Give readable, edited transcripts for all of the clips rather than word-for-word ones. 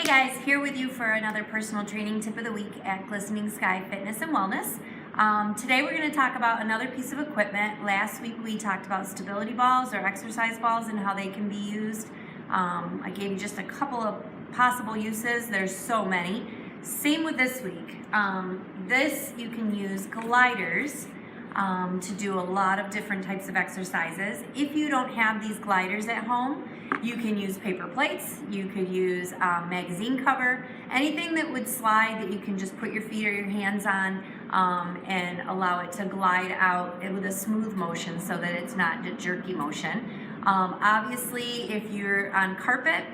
Hey guys, here with you for another personal training tip of the week at Glistening Sky Fitness and Wellness. Today we're going to talk about another piece of equipment. Last week we talked about stability balls or exercise balls and how they can be used. I gave you just a couple of possible uses. There's so many. Same with this week. This you can use gliders to do a lot of different types of exercises. If you don't have these gliders at home, you can use paper plates, you could use magazine cover, anything that would slide that you can just put your feet or your hands on and allow it to glide out with a smooth motion so that it's not a jerky motion. Obviously, if you're on carpet,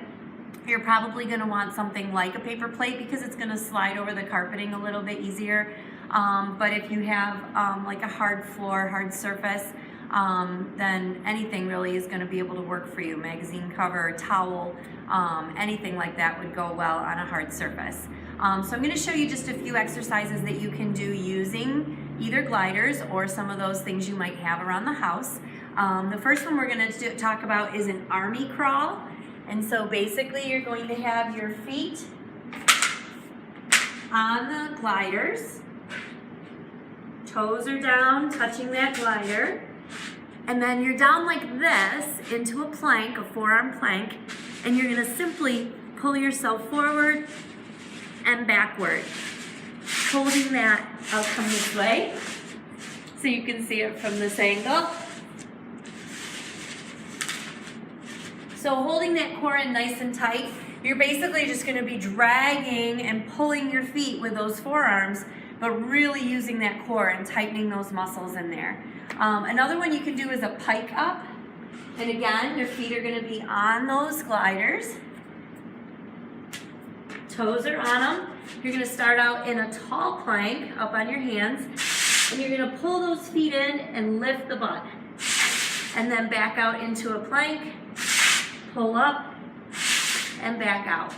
you're probably going to want something like a paper plate because it's going to slide over the carpeting a little bit easier. But if you have like a hard floor, hard surface, then anything really is going to be able to work for you. Magazine cover, towel, anything like that would go well on a hard surface. So I'm going to show you just a few exercises that you can do using either gliders or some of those things you might have around the house. The first one we're going to talk about is an army crawl. And so basically you're going to have your feet on the gliders. Toes are down, touching that glider. And then you're down like this into a plank, a forearm plank, and you're gonna simply pull yourself forward and backward. Holding that, I'll come this way so you can see it from this angle. So holding that core in nice and tight, you're basically just gonna be dragging and pulling your feet with those forearms, but really using that core and tightening those muscles in there. Another one you can do is a pike up. And again, your feet are gonna be on those gliders. Toes are on them. You're gonna start out in a tall plank up on your hands, and you're gonna pull those feet in and lift the butt. And then back out into a plank, pull up, and back out.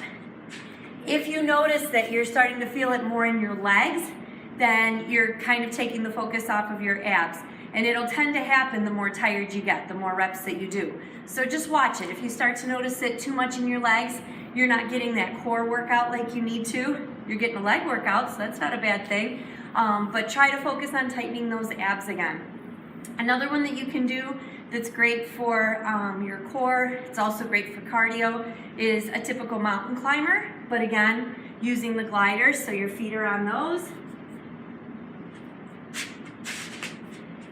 If you notice that you're starting to feel it more in your legs, then you're kind of taking the focus off of your abs. And it'll tend to happen the more tired you get, the more reps that you do. So just watch it. If you start to notice it too much in your legs, you're not getting that core workout like you need to. You're getting a leg workout, so that's not a bad thing. But try to focus on tightening those abs again. Another one that you can do that's great for your core, it's also great for cardio, is a typical mountain climber. But again, using the gliders, so your feet are on those.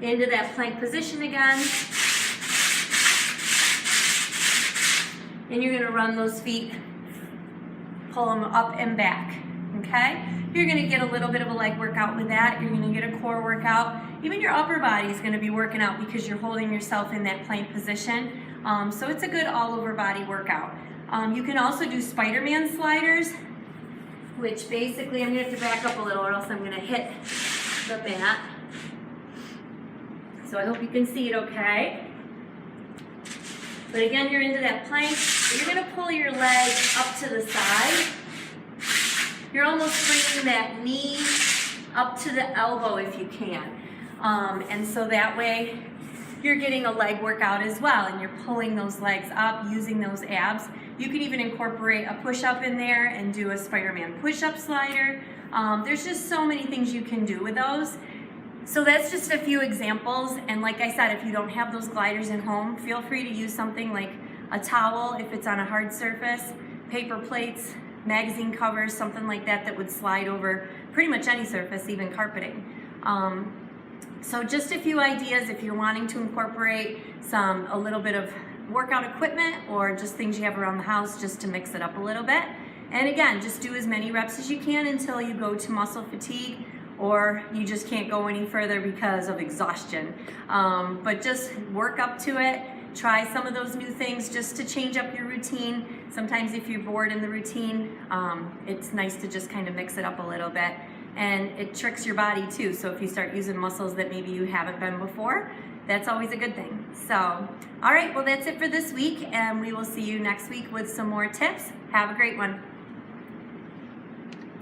Into that plank position again. And you're gonna run those feet, pull them up and back, okay? You're gonna get a little bit of a leg workout with that. You're gonna get a core workout. Even your upper body is gonna be working out because you're holding yourself in that plank position. So it's a good all over body workout. You can also do Spider-Man sliders, which basically, I'm gonna have to back up a little or else I'm gonna hit the mat. So I hope you can see it okay. But again, you're into that plank. You're gonna pull your leg up to the side. You're almost bringing that knee up to the elbow if you can. And so that way, you're getting a leg workout as well, and you're pulling those legs up, using those abs. You can even incorporate a push-up in there and do a Spider-Man push-up slider. There's just so many things you can do with those. So that's just a few examples, and like I said, if you don't have those gliders at home, feel free to use something like a towel if it's on a hard surface, paper plates, magazine covers, something like that that would slide over pretty much any surface, even carpeting. So just a few ideas if you're wanting to incorporate a little bit of workout equipment or just things you have around the house just to mix it up a little bit. And again, just do as many reps as you can until you go to muscle fatigue or you just can't go any further because of exhaustion. But just work up to it. Try some of those new things just to change up your routine. Sometimes if you're bored in the routine, it's nice to just kind of mix it up a little bit. And it tricks your body too. So if you start using muscles that maybe you haven't been before, that's always a good thing. So, all right, well that's it for this week, and we will see you next week with some more tips. Have a great one.